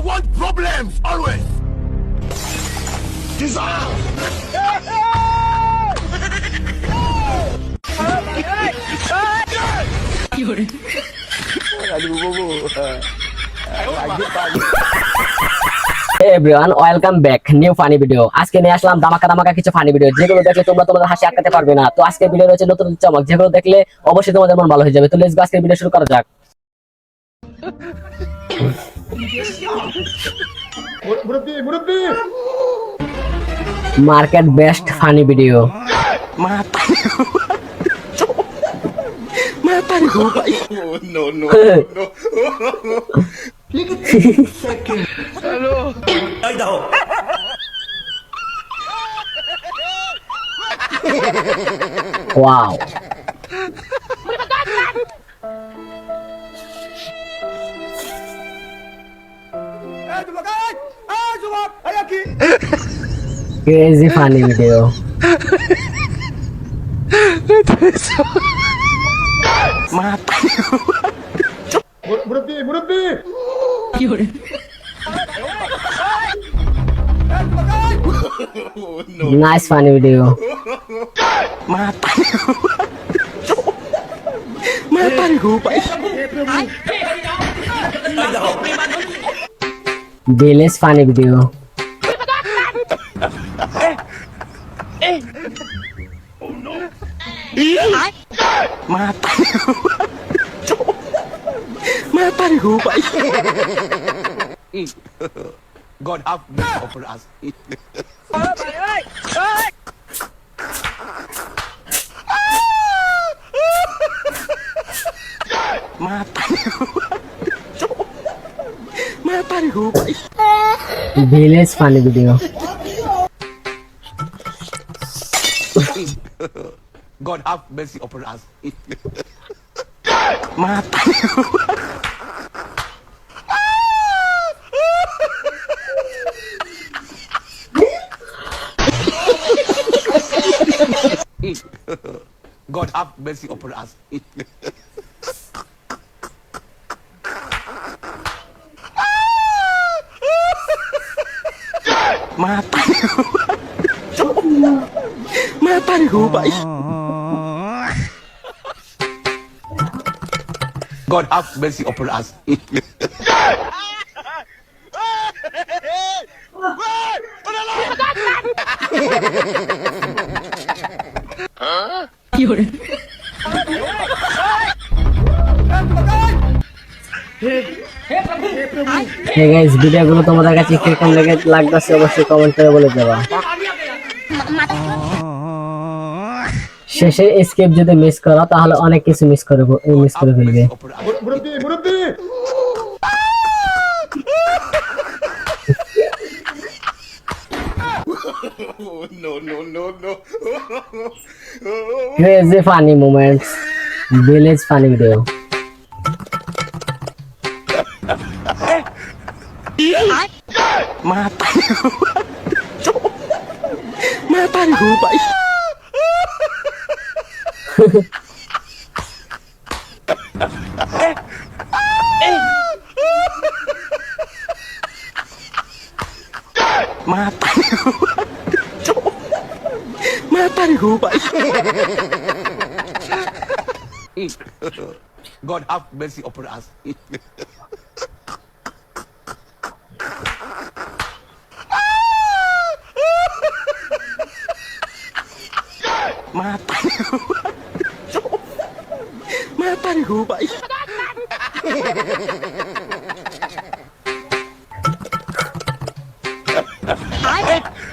want problems always. Dissolve. Everyone welcome back new funny video. আজকে নিয়ে আসলাম ধামাকা ধামাকা কিছু ফানি ভিডিও, যেগুলো দেখলে তোমরা তোমাদের হাসি আটকাতে পারবে না। তো আজকে ভিডিও রয়েছে নতুন চমক, যেগুলো দেখলে অবশ্যই তোমাদের মন ভালো হয়ে যাবে। তো লেটস গো, আজকে ভিডিও শুরু করা যাক। Market best funny video. No, no, no. Wow, crazy funny video. Nice funny video. Village funny video. God have mercy upon us. Village funny video. God have mercy upon us. God have mercy upon us. God have mercy upon us. Hey guys, ভিডিওগুলো তোমাদের কাছে কিরকম লাগতেছে অবশ্যই comment করে বলে দেবা। শেষে এসকেপ যদি মিস করো তাহলে অনেক কিছু মিস করে ফেলবে। No, no, no, no. Crazy funny moments, village funny video. God have mercy upon us.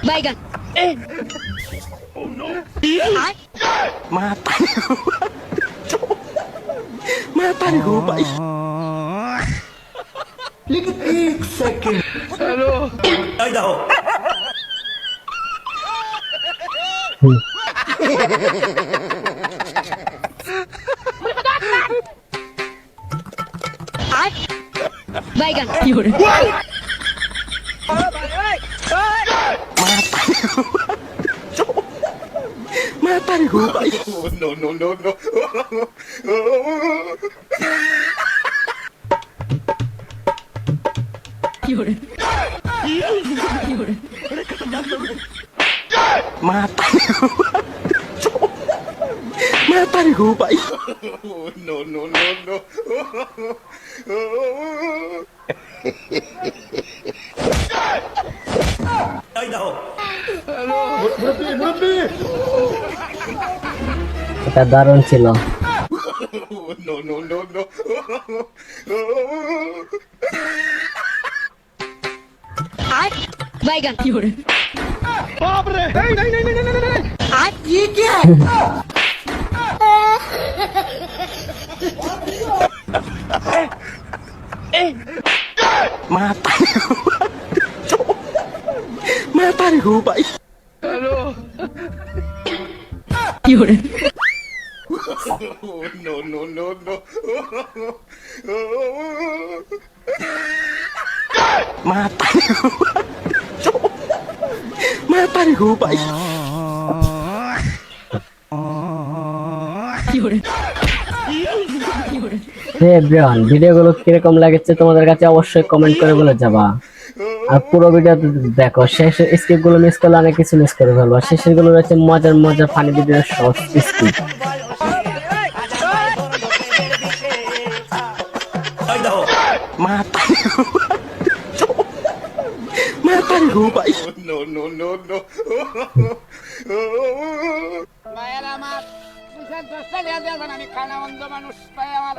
Baigan. Oh no. लेकिन एक second hello Baigan. No, no, no, no. Oh, no, no, no, no. এটা দারুণ ছিল। Oh, no, no, no, no. আর বাইগান আর ये क्या है? Oh, no, no, no, no. Everyone, ভিডিওগুলো কিরকম লাগছে তোমাদের কাছে অবশ্যই কমেন্ট করে বলে যাবা। আর পুরো ভিডিও দেখো, শেষের স্কিপ গুলো মিস করলে অনেক কিছু মিস করে ফেলবা। শেষের গুলো রয়েছে মজার মজার ফানি ভিডিওর short skip. No, no, no, no.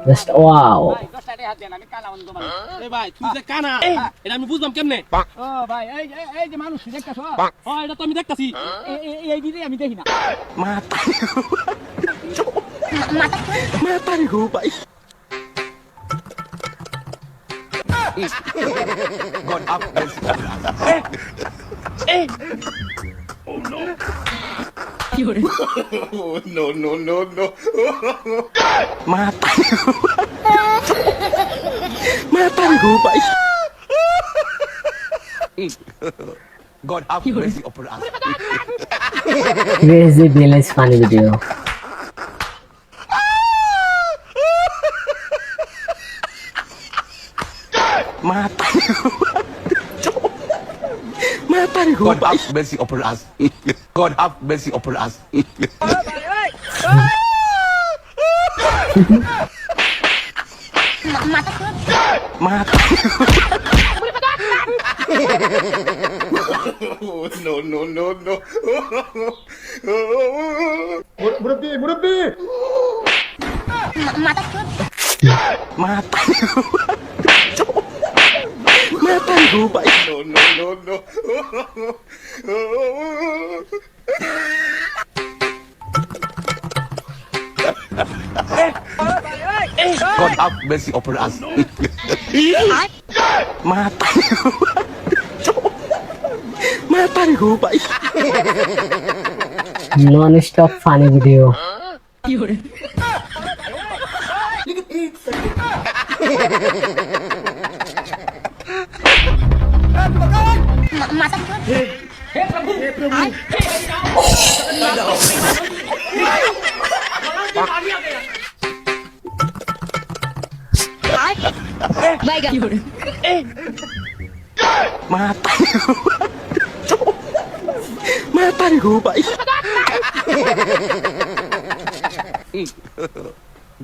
Just wow. ভাই তুই যে কানা এটা আমি বুঝলাম কেমনে? ও ভাই এই যে মানুষ দেখতাছো, এটা তো আমি দেখতাছি, এই দিদি আমি দেখি না। God have mercy upon us. Oh, no, no, no, no. God have mercy upon us. Crazy village funny video. God have mercy upon us. God have mercy upon us. Oh, no, no, no, no. No, no, no, no. God have mercy upon us. Non stop funny video. लेकिन एक second আর বাইগান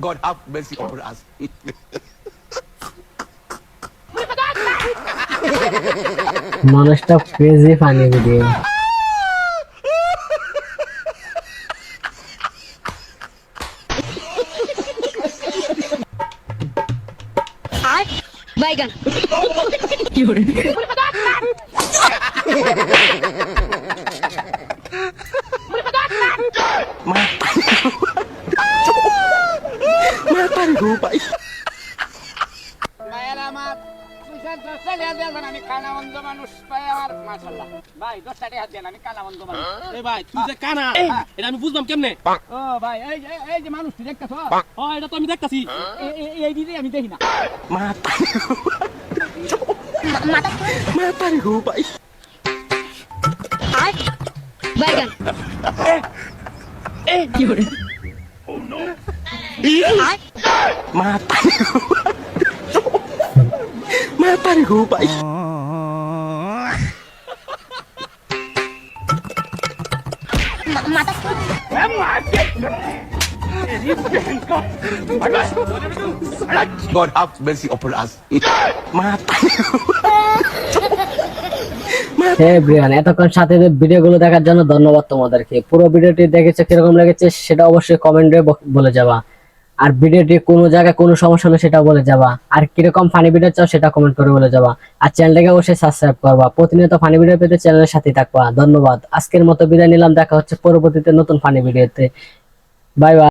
God have mercy upon us. Non stop crazy funny video. আর বাইগান ভাই তুই যে কানা এটা আমি বুঝলাম কেমনে? ও ভাই এই যে মানুষ দেখতাছো, এটা তো আমি দেখতাছি, এই দিদি আমি দেখি না। আর বাইগান আর God have mercy upon us. হ্যাঁ ব্রিয়ান, এতক্ষণ সাথে ভিডিওগুলো দেখার জন্য ধন্যবাদ তোমাদেরকে। পুরো ভিডিওটি দেখেছো, কিরকম লেগেছে সেটা অবশ্যই কমেন্টে বলে যাবা। আর ভিডিওটি কোনো জায়গায় কোনো সমস্যা হলে সেটা বলে যাবা। আর কিরকম ফানি ভিডিও চাও সেটা কমেন্ট করে বলে যাবা। আর চ্যানেলটাকে অবশ্যই সাবস্ক্রাইব করবা। প্রতিনিয়ত ফানি ভিডিও পেতে চ্যানেলের সাথেই থাকবা। ধন্যবাদ। আজকের মতো বিদায় নিলাম, দেখা হচ্ছে পরবর্তীতে নতুন ফানি ভিডিওতে। Bye bye.